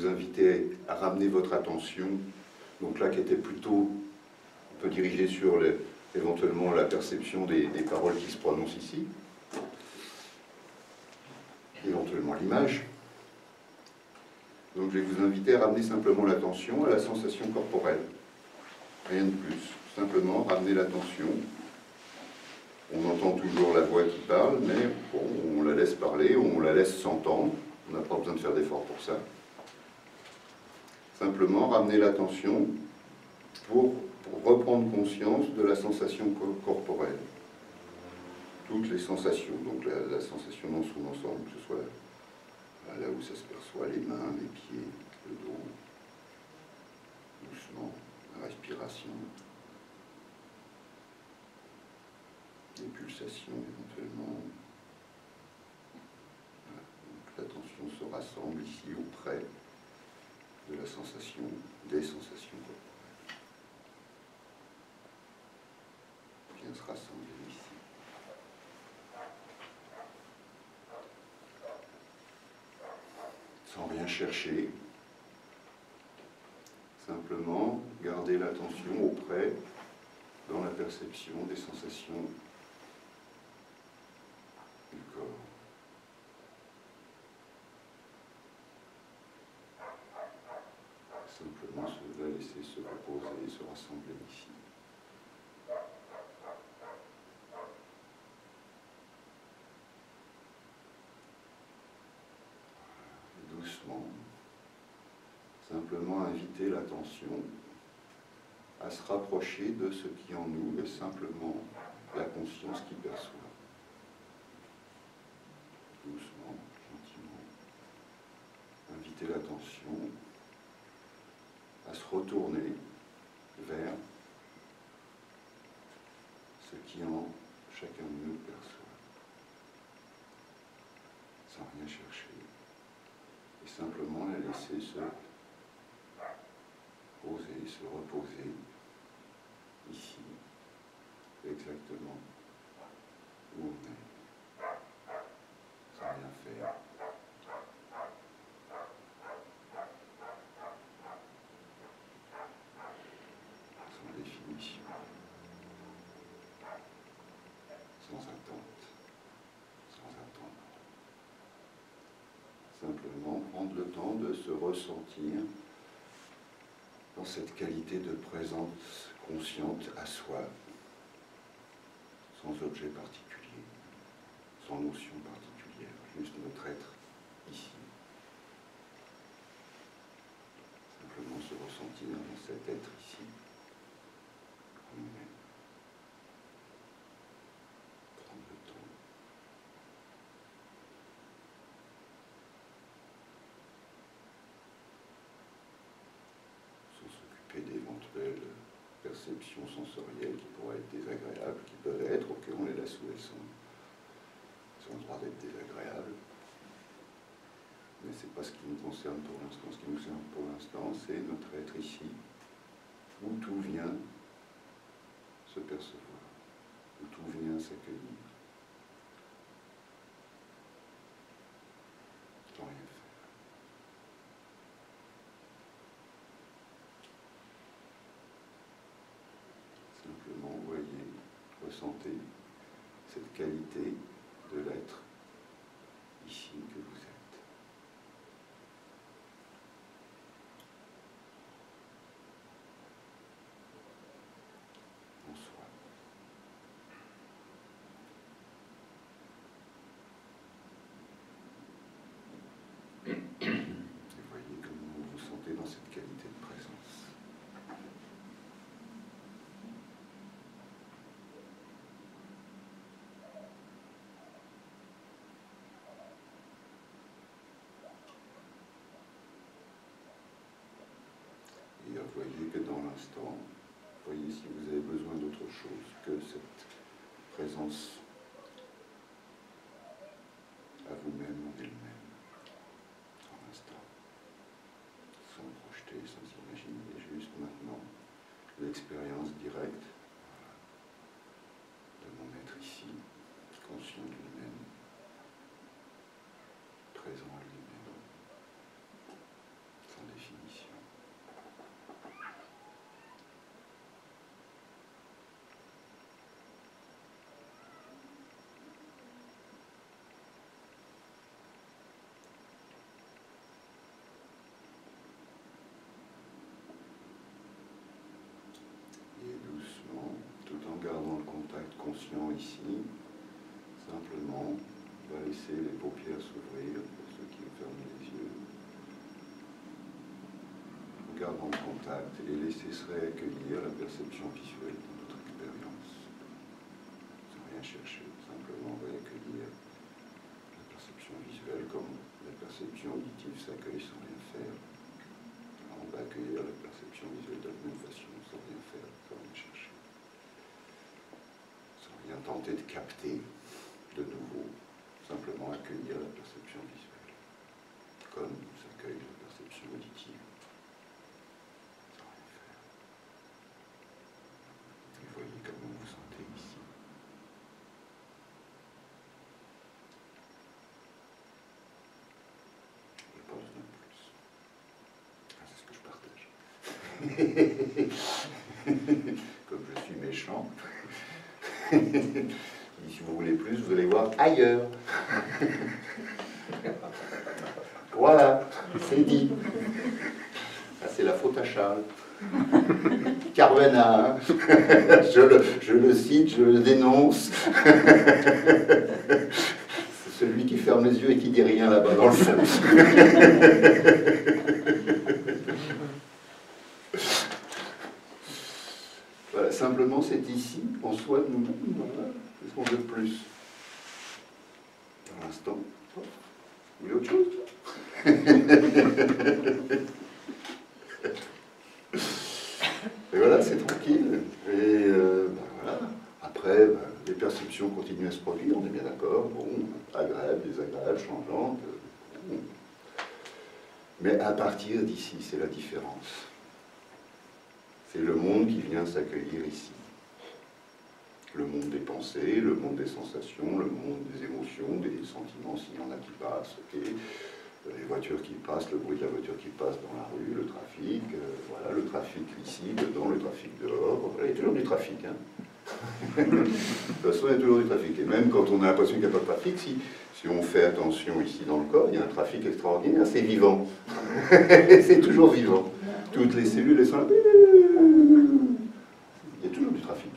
vous inviter à ramener votre attention, donc là qui était plutôt un peu dirigée sur éventuellement la perception des paroles qui se prononcent ici, éventuellement l'image. Donc je vais vous inviter à ramener simplement l'attention à la sensation corporelle. Rien de plus. Simplement ramener l'attention. On entend toujours la voix qui parle, mais bon, on la laisse parler, on la laisse s'entendre. On n'a pas besoin de faire d'efforts pour ça. Simplement ramener l'attention pour reprendre conscience de la sensation corporelle. Toutes les sensations, donc la sensation dans son ensemble, que ce soit là où ça se perçoit, les mains, les pieds, le dos, doucement, la respiration, les pulsations éventuellement. Voilà. Donc l'attention se rassemble ici auprès de la sensation, des sensations corporelles. Vient se rassembler ici. Sans rien chercher, simplement garder l'attention auprès, dans la perception des sensations du corps. Simplement se va laisser se reposer, se rassembler ici. Doucement, simplement inviter l'attention à se rapprocher de ce qui en nous est simplement la conscience qui perçoit. Doucement, gentiment, inviter l'attention à se retourner vers ce qui en chacun de nous perçoit, sans rien chercher. Et simplement la laisser se poser, se reposer ici, exactement où on est, sans rien faire. Sans définition, sans attente, sans attendre. Simplement prendre le temps de se ressentir dans cette qualité de présence consciente à soi, sans objet particulier, sans notion particulière, juste notre être ici. Simplement se ressentir dans cet être ici, en nous-mêmes. Prendre le temps. D'éventuelles perceptions sensorielles qui pourraient être désagréables, qui peuvent être, auxquelles on les laisse où elles sont. Elles ont le droit d'être désagréables. Mais ce n'est pas ce qui nous concerne pour l'instant. Ce qui nous concerne pour l'instant, c'est notre être ici, où tout vient se percevoir, où tout vient s'accueillir, sans rien faire. Simplement, voyez, ressentez cette qualité de l'être ici que vous êtes. En soi. Et voyez comment vous vous sentez dans cette qualité de présence. Et voyez que dans l'instant, voyez si vous avez besoin d'autre chose que cette présence à vous-même en elle-même, dans l'instant, sans projeter, sans imaginer, juste maintenant, l'expérience directe de mon être ici, conscient de lui-même, présent à lui-même, sans ici, simplement, on va laisser les paupières s'ouvrir pour ceux qui ont fermé les yeux. En gardant le contact et laisser se réaccueillir la perception visuelle de notre expérience. Sans rien chercher, simplement réaccueillir la perception visuelle comme la perception auditive s'accueille sans rien faire. Alors on va accueillir la perception visuelle de la même façon, sans rien faire, sans rien chercher. Sans rien tenter de capter de nouveau, simplement accueillir la perception visuelle, comme s'accueille la perception auditive. Sans rien faire. Et voyez comment vous vous sentez ici. Je n'ai pas besoin de plus. Ah, c'est ce que je partage. Comme je suis méchant. Si vous voulez plus, vous allez voir ailleurs. Voilà, c'est dit. Ça, c'est la faute à Charles. Carvena, hein. Je le cite, je le dénonce. C'est celui qui ferme les yeux et qui dit rien là-bas dans le fond. Voilà, simplement, c'est ici, en soi de nous-mêmes. Voilà. Qu'est-ce qu'on veut de plus? Pour l'instant, vous voulez autre chose? Et voilà, c'est tranquille. Et voilà. Après, les perceptions continuent à se produire, on est bien d'accord. Bon, agréable, désagréable, changeante. Bon. Mais à partir d'ici, c'est la différence. C'est le monde qui vient s'accueillir ici. Le monde des pensées, le monde des sensations, le monde des émotions, des sentiments, s'il y en a qui passent, okay. Les voitures qui passent, le bruit de la voiture qui passe dans la rue, le trafic, voilà, le trafic ici, dedans, le trafic dehors, voilà, il y a toujours du trafic. Hein. De toute façon, il y a toujours du trafic. Et même quand on a l'impression qu'il n'y a pas de trafic, si on fait attention ici dans le corps, il y a un trafic extraordinaire, c'est vivant. C'est toujours vivant. Toutes les cellules, elles sont là. Il y a toujours du trafic.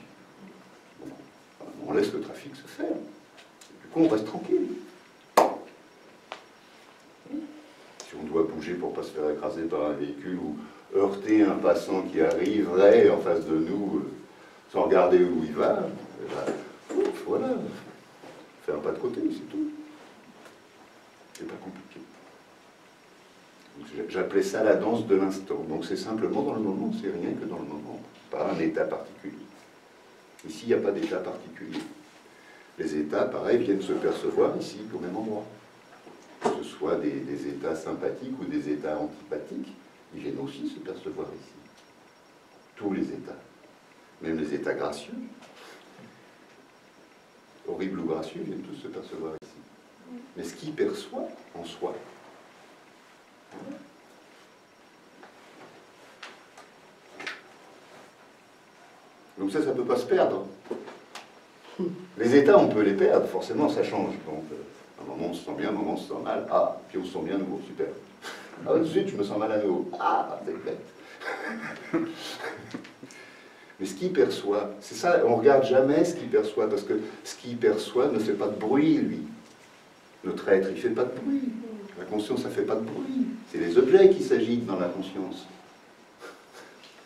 Bon, on laisse le trafic se faire. Du coup, on reste tranquille. Si on doit bouger pour ne pas se faire écraser par un véhicule ou heurter un passant qui arriverait en face de nous sans regarder où il va, ouf, voilà. Faire un pas de côté, c'est tout. C'est pas compliqué. J'appelais ça la danse de l'instant. Donc c'est simplement dans le moment, c'est rien que dans le moment, pas un état particulier. Ici, il n'y a pas d'état particulier. Les états, pareil, viennent se percevoir ici, au même endroit. Que ce soit des états sympathiques ou des états antipathiques, ils viennent aussi se percevoir ici. Tous les états. Même les états gracieux. Horribles ou gracieux, viennent tous se percevoir ici. Mais ce qui perçoit en soi, donc ça ne peut pas se perdre. Les états, on peut les perdre, forcément, ça change. Donc, un moment, on se sent bien, un moment, on se sent mal. Ah, puis on se sent bien à nouveau, super. Ah, tout de suite, je me sens mal à nouveau. Ah, c'est bête. Mais ce qu'il perçoit, c'est ça, on ne regarde jamais ce qu'il perçoit, parce que ce qu'il perçoit ne fait pas de bruit, lui. Notre être, il ne fait pas de bruit. La conscience, ça ne fait pas de bruit. C'est les objets qui s'agitent dans la conscience.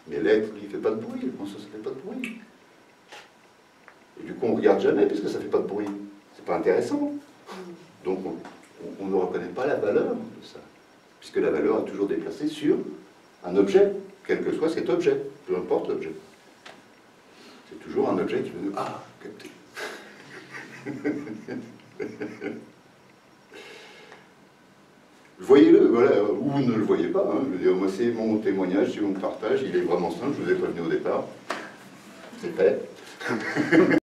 Mais l'être, lui, il ne fait pas de bruit. La conscience, ça ne fait pas de bruit. Et du coup, on ne regarde jamais, puisque ça ne fait pas de bruit. C'est pas intéressant. Donc, on ne reconnaît pas la valeur de ça. Puisque la valeur est toujours déplacée sur un objet, quel que soit cet objet, peu importe l'objet. C'est toujours un objet qui veut nous... Ah, capter. Voyez-le, voilà, ou ne le voyez pas. Hein. Je veux dire, moi, c'est mon témoignage, c'est mon partage, il est vraiment simple, je vous ai prévenu au départ. C'est fait.